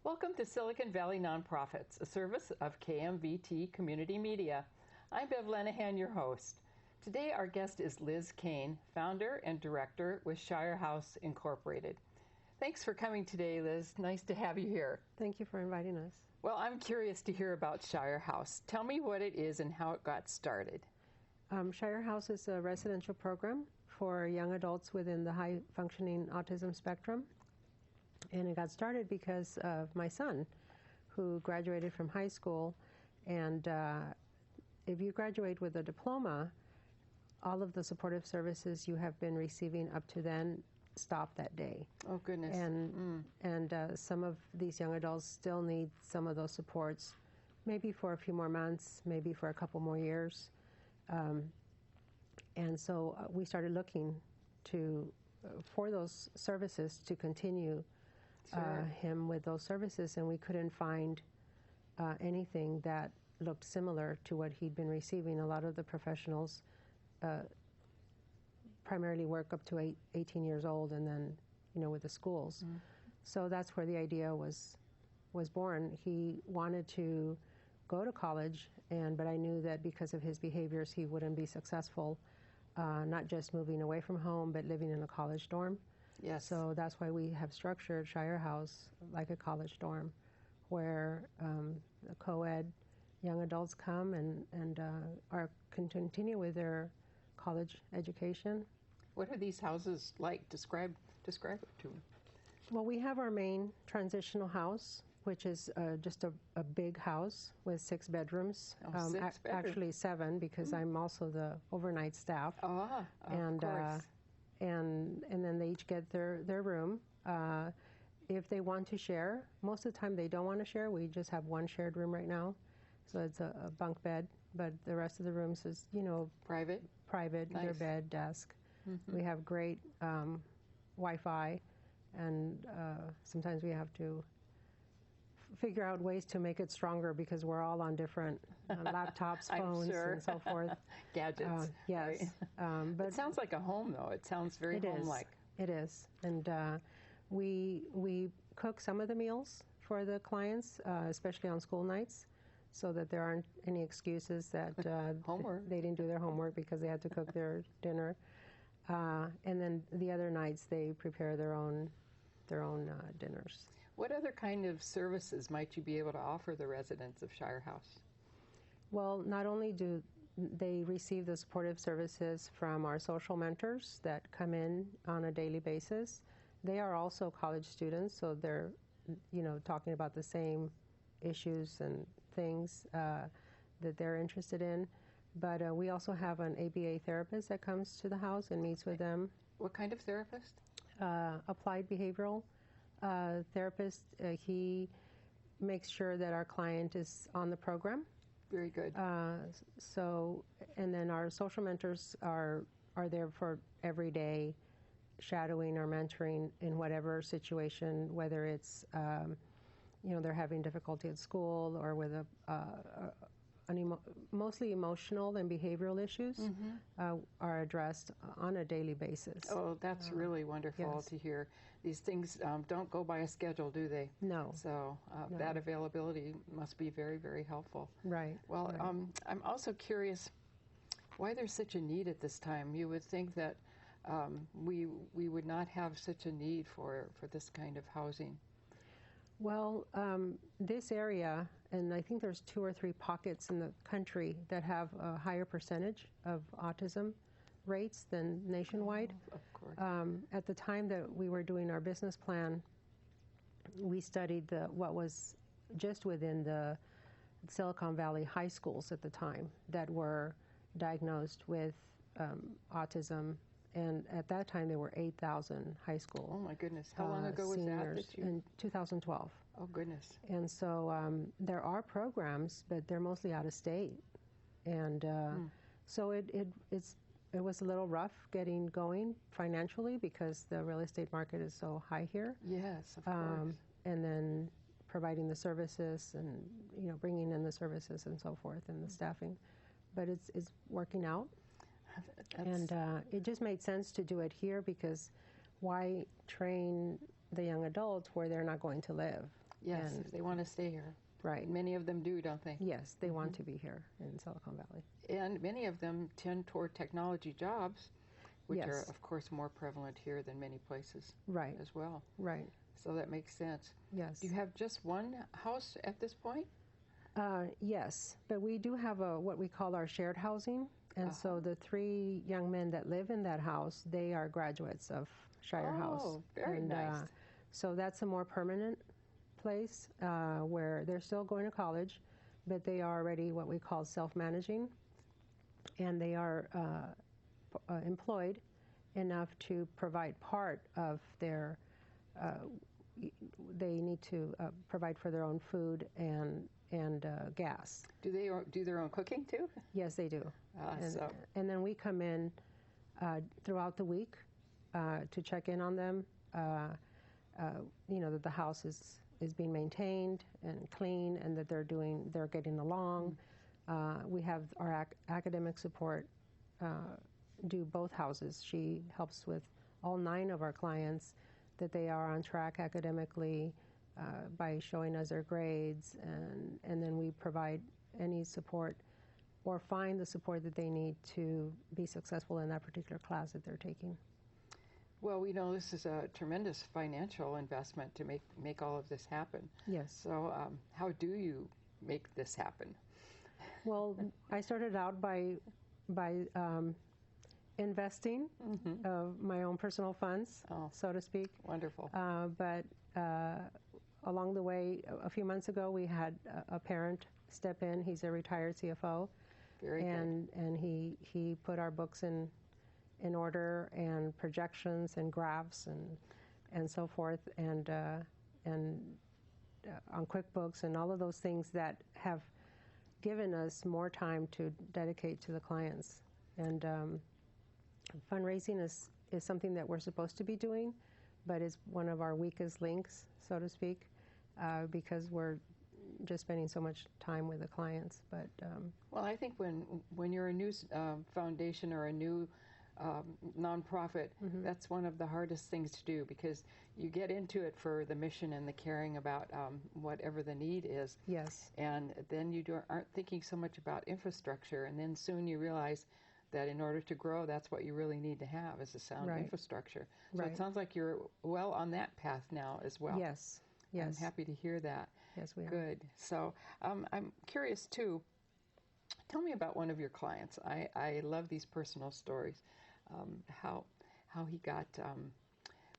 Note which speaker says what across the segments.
Speaker 1: Welcome to Silicon Valley Nonprofits, a service of KMVT Community Media. I'm Bev Lenahan, your host. Today our guest is Liz Kane, founder and director with Shire Incorporated. Thanks for coming today, Liz. Nice to have you here.
Speaker 2: Thank you for inviting us.
Speaker 1: Well, I'm curious to hear about Shire House. Tell me what it is and how it got started.
Speaker 2: Shire House is a residential program for young adults within the high-functioning autism spectrum. And it got started because of my son, who graduated from high school. And if you graduate with a diploma, all of the supportive services you have been receiving up to then stop that day.
Speaker 1: Oh, goodness.
Speaker 2: And some of these young adults still need some of those supports, maybe for a few more months, maybe for a couple more years. And so we started looking for those services to continue him with those services, and we couldn't find anything that looked similar to what he'd been receiving. A lot of the professionals primarily work up to 18 years old, and then, with the schools. So that's where the idea was born. He wanted to go to college, but I knew that because of his behaviors, he wouldn't be successful, not just moving away from home, but living in a college dorm.
Speaker 1: Yes.
Speaker 2: So that's why we have structured Shire House like a college dorm, where the co-ed young adults come and continue with their college education.
Speaker 1: What are these houses like? Describe it to me.
Speaker 2: Well, we have our main transitional house, which is just a big house with 6 bedrooms.
Speaker 1: Oh, 6 bedrooms.
Speaker 2: Actually 7, because I'm also the overnight staff.
Speaker 1: Of course.
Speaker 2: And then they each get their room. If they want to share, most of the time they don't want to share. We just have one shared room right now. So it's a bunk bed, but the rest of the rooms is,
Speaker 1: Private,
Speaker 2: nice. Their bed, desk. We have great Wi-Fi, and sometimes we have to figure out ways to make it stronger because we're all on different laptops, phones, and so forth.
Speaker 1: Gadgets.
Speaker 2: Yes.
Speaker 1: Right. But it sounds like a home, though. It sounds very home-like.
Speaker 2: It is. And we cook some of the meals for the clients, especially on school nights, so that there aren't any excuses that they didn't do their homework because they had to cook their dinner. And then the other nights they prepare their own dinners.
Speaker 1: What other kind of services might you be able to offer the residents of Shire House?
Speaker 2: Well, not only do they receive the supportive services from our social mentors that come in on a daily basis, they are also college students, so they're, talking about the same issues and things that they're interested in. But we also have an ABA therapist that comes to the house and meets with them.
Speaker 1: What kind of therapist?
Speaker 2: Applied behavioral therapist. He makes sure that our client is on the program.
Speaker 1: Very good.
Speaker 2: And then our social mentors are there for every day, shadowing or mentoring in whatever situation, whether it's they're having difficulty at school or with mostly emotional and behavioral issues are addressed on a daily basis.
Speaker 1: Oh, that's really wonderful to hear. These things don't go by a schedule, do they?
Speaker 2: No.
Speaker 1: So
Speaker 2: No.
Speaker 1: that availability must be very, very helpful.
Speaker 2: Right.
Speaker 1: Well,
Speaker 2: right.
Speaker 1: I'm also curious why there's such a need at this time. You would think that we would not have such a need for this kind of housing.
Speaker 2: Well, this area, and I think there's 2 or 3 pockets in the country that have a higher percentage of autism rates than nationwide.
Speaker 1: Oh, of course.
Speaker 2: At the time that we were doing our business plan, we studied what was just within the Silicon Valley high schools at the time that were diagnosed with autism. And at that time, there were 8,000 high school.
Speaker 1: Oh, my goodness. How long ago was that?
Speaker 2: In 2012.
Speaker 1: Oh, goodness.
Speaker 2: And so there are programs, but they're mostly out of state. And so it was a little rough getting going financially because the real estate market is so high here.
Speaker 1: Yes, of course.
Speaker 2: And then providing the services and, bringing in the services and so forth and the staffing. But it's working out. And it just made sense to do it here because why train the young adults where they're not going to live?
Speaker 1: Yes,
Speaker 2: And
Speaker 1: if they want to stay here.
Speaker 2: right.
Speaker 1: And many of them do, don't they?
Speaker 2: Yes, they want to be here in Silicon Valley.
Speaker 1: And many of them tend toward technology jobs, which are,
Speaker 2: Yes.
Speaker 1: of course, more prevalent here than many places
Speaker 2: Right.
Speaker 1: as well.
Speaker 2: Right.
Speaker 1: So that makes sense.
Speaker 2: Yes.
Speaker 1: Do you have just one house at this point?
Speaker 2: Yes, but we do have what we call our shared housing, and so the 3 young men that live in that house, they are graduates of Shire House.
Speaker 1: Oh, very
Speaker 2: And,
Speaker 1: nice.
Speaker 2: So that's a more permanent place where they're still going to college, but they are already what we call self-managing, and they are employed enough to provide part of their. They need to provide for their own food and gas.
Speaker 1: Do they do their own cooking too?
Speaker 2: Yes, they do.
Speaker 1: So
Speaker 2: And then we come in throughout the week to check in on them. That the house is being maintained and clean, and that they're getting along. We have our academic support do both houses. She helps with all 9 of our clients, that they are on track academically by showing us their grades, and then we provide any support or find the support that they need to be successful in that particular class that they're taking.
Speaker 1: well, we know this is a tremendous financial investment to make all of this happen.
Speaker 2: Yes.
Speaker 1: So how do you make this happen?
Speaker 2: Well, I started out by investing of my own personal funds, so to speak.
Speaker 1: Wonderful.
Speaker 2: But along the way, a few months ago, we had a parent step in. He's a retired CFO.
Speaker 1: Very good.
Speaker 2: And he put our books in order, and projections and graphs and so forth, and on QuickBooks and all of those things that have given us more time to dedicate to the clients. And fundraising is something that we're supposed to be doing, but is one of our weakest links, so to speak, because we're just spending so much time with the clients. But
Speaker 1: well, I think when you're a new foundation or a new nonprofit, that's one of the hardest things to do, because you get into it for the mission and the caring about whatever the need is.
Speaker 2: yes,
Speaker 1: And then you aren't thinking so much about infrastructure, and then soon you realize that in order to grow, that's what you really need to have, is a sound
Speaker 2: Right.
Speaker 1: infrastructure. So
Speaker 2: Right.
Speaker 1: it sounds like you're well on that path now as well.
Speaker 2: yes,
Speaker 1: I'm happy to hear that.
Speaker 2: yes, we are.
Speaker 1: Good. So I'm curious too. Tell me about one of your clients. I love these personal stories. How he got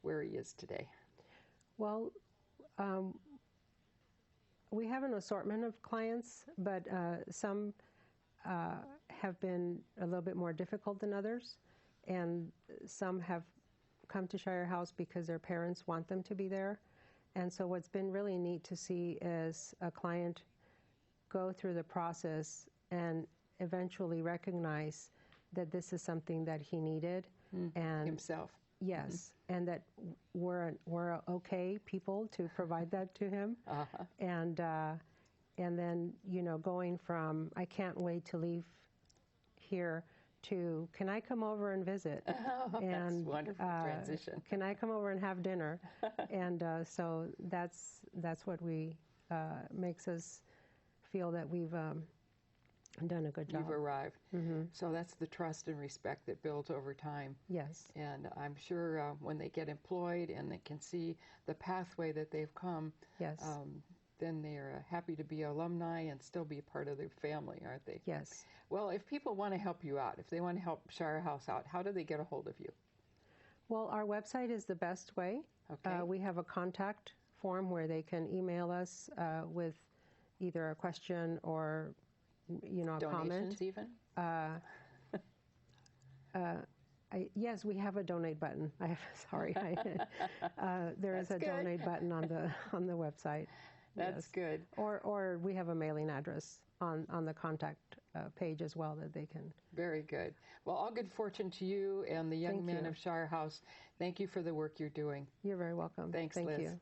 Speaker 1: where he is today.
Speaker 2: Well, we have an assortment of clients, but some have been a little bit more difficult than others, and some have come to Shire House because their parents want them to be there. And so what's been really neat to see is a client go through the process and eventually recognize that this is something that he needed, and
Speaker 1: Himself.
Speaker 2: yes, and that we're okay people to provide that to him. And then, going from I can't wait to leave here to can I come over and visit?
Speaker 1: Oh,
Speaker 2: And
Speaker 1: that's wonderful transition.
Speaker 2: can I come over and have dinner? And so that's what we makes us feel that we've done a good job.
Speaker 1: You've arrived. So that's the trust and respect that builds over time.
Speaker 2: Yes.
Speaker 1: And I'm sure when they get employed and they can see the pathway that they've come,
Speaker 2: Yes.
Speaker 1: then they're happy to be alumni and still be part of their family, aren't they?
Speaker 2: Yes.
Speaker 1: Well, if people want to help you out, if they want to help Shire House out, how do they get a hold of you?
Speaker 2: Well, our website is the best way.
Speaker 1: Okay.
Speaker 2: We have a contact form where they can email us with either a question or, a comment.
Speaker 1: Donations even?
Speaker 2: Yes, we have a donate button. There is
Speaker 1: That's
Speaker 2: a
Speaker 1: good.
Speaker 2: donate button on the website.
Speaker 1: That's
Speaker 2: Yes.
Speaker 1: good.
Speaker 2: Or we have a mailing address on the contact page as well that they can.
Speaker 1: Very good. Well, all good fortune to you and the young
Speaker 2: Thank
Speaker 1: men
Speaker 2: you.
Speaker 1: of Shire House. Thank you for the work you're doing.
Speaker 2: You're very welcome.
Speaker 1: Thanks,
Speaker 2: Thank
Speaker 1: Liz.
Speaker 2: you.